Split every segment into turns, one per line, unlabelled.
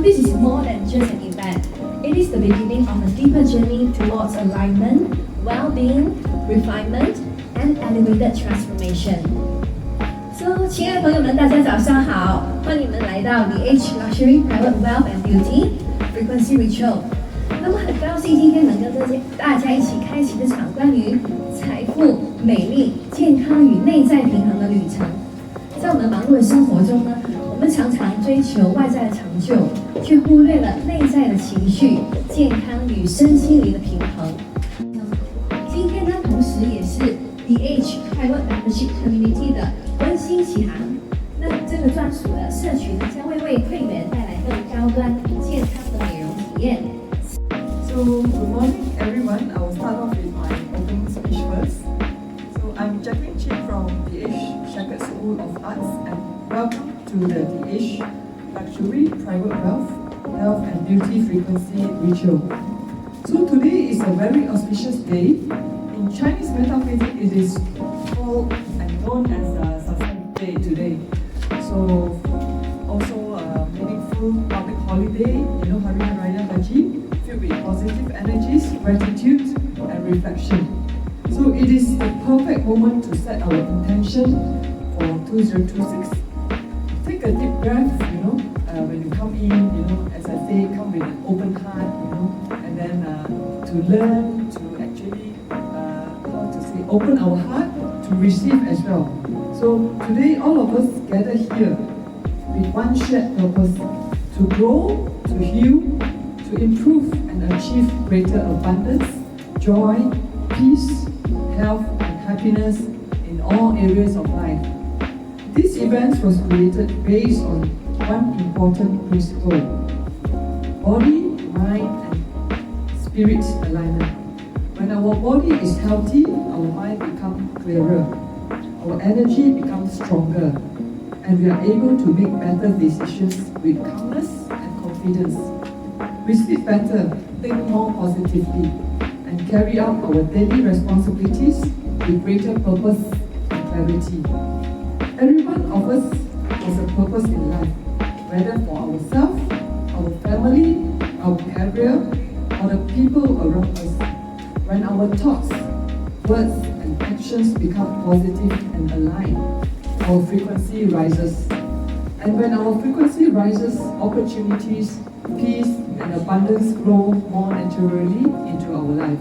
this is more than just an event. It is the beginning of a deeper journey towards alignment, well-being, refinement, and elevated transformation. So, 亲爱的朋友们，大家早上好，欢迎你们来到 DeAge Luxury Private Wealth and Beauty Frequency Ritual。那么很高兴今天能跟大家一起开启这场关于财富、美丽、健康与内在平衡的旅程。在我们忙碌的生活中呢，我们常常追求外在的成就，却忽略了内在的情绪、健康与身心灵的平衡。今天呢，同时也是 DeAge Private Membership Community 的温馨启航。那这个专属的社群呢，将会为会员带来更高端、健康的美容体验。
So, good morning everyone. I will start off with my opening speech first. So, I'm Jacqueline Chin from DeAge Shackett School of Arts and welcome to the DeAge Luxury Private Wealth, Health and Beauty Frequency Ritual. So, today is a very auspicious day. In Chinese metaphysics, it is called and known as Sunset Day today. So, also a meaningful public holiday, Hari Raya Haji, filled with positive energies, gratitude and reflection. So it is the perfect moment to set our intention for 2026. Take a deep breath, when you come in, as I say, come with an open heart, and then to learn, to actually, open our heart to receive as well. So today all of us gather here with one shared purpose, to grow, to heal, to improve and achieve greater abundance, joy, peace, health and happiness in all areas of life. This event was created based on one important principle: body, mind and spirit alignment. When our body is healthy, our mind becomes clearer, our energy becomes stronger, and we are able to make better decisions with calmness and confidence. We sleep better, think more positively, and carry out our daily responsibilities with greater purpose and clarity. Every one of us has a purpose in life, whether for ourselves, our family, our career, or the people around us. When our thoughts, words, and actions become positive and aligned, our frequency rises. And when our frequency rises, opportunities, peace, and abundance flow more naturally into our life.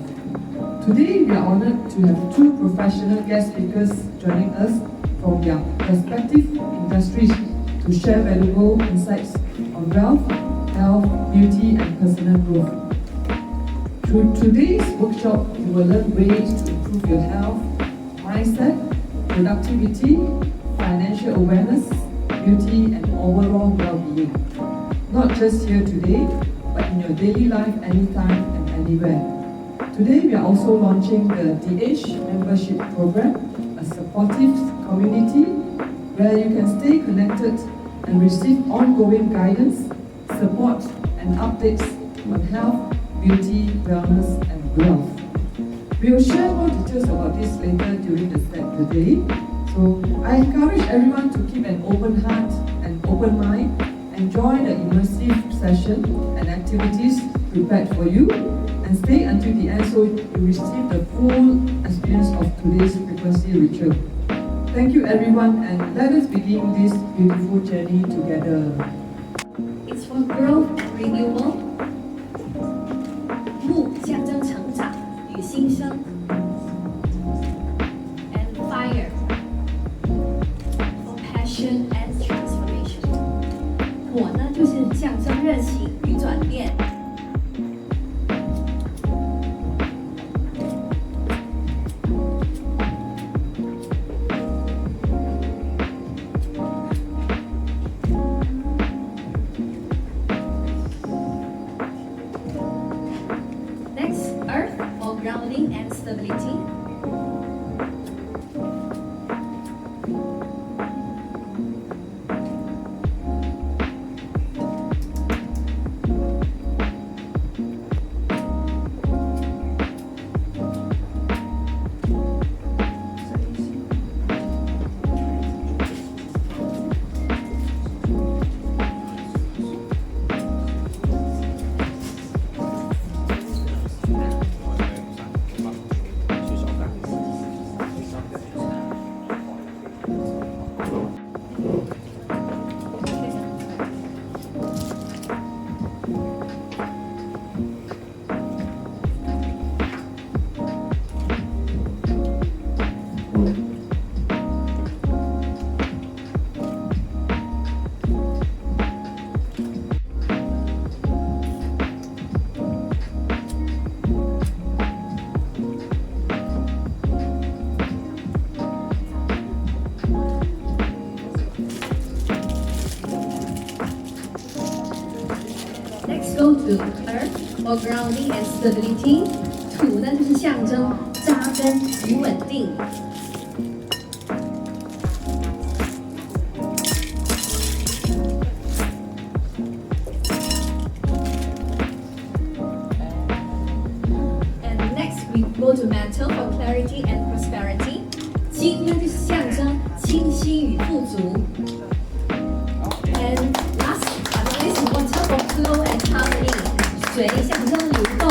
Today, we are honored to have two professional guest speakers joining us from their respective industries to share valuable insights on wealth, health, beauty, and personal growth. Through today's workshop, you will learn ways to improve your health, mindset, productivity, financial awareness, beauty, and overall well-being. Not just here today, but in your daily life anytime and anywhere. Today, we are also launching the DeAge membership program, a supportive community where you can stay connected and receive ongoing guidance, support, and updates on health, beauty, wellness, and wealth. We will share more details about this later during the set today. So I encourage everyone to keep an open heart and open mind, enjoy the immersive session and activities prepared for you, and stay until the end so you receive the full experience of today's frequency ritual. Thank you everyone, and let us begin this beautiful journey together.
It's for growth and renewal. 木象征成长与新生 ，and fire for passion and transformation。火呢，就是象征热情与转变。Next, earth for grounding and stability. Next go to earth for grounding and stability. 土呢就是象征扎根与稳定。And next we go to metal for clarity and prosperity. 金呢就是象征清晰与富足。And last but not least, water for flow and harmony. 水象征流动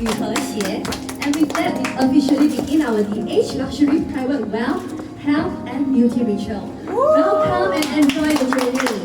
与和谐。And with that, we officially begin our DeAge Luxury Private Wealth, Health and Beauty Ritual. Welcome and enjoy the journey.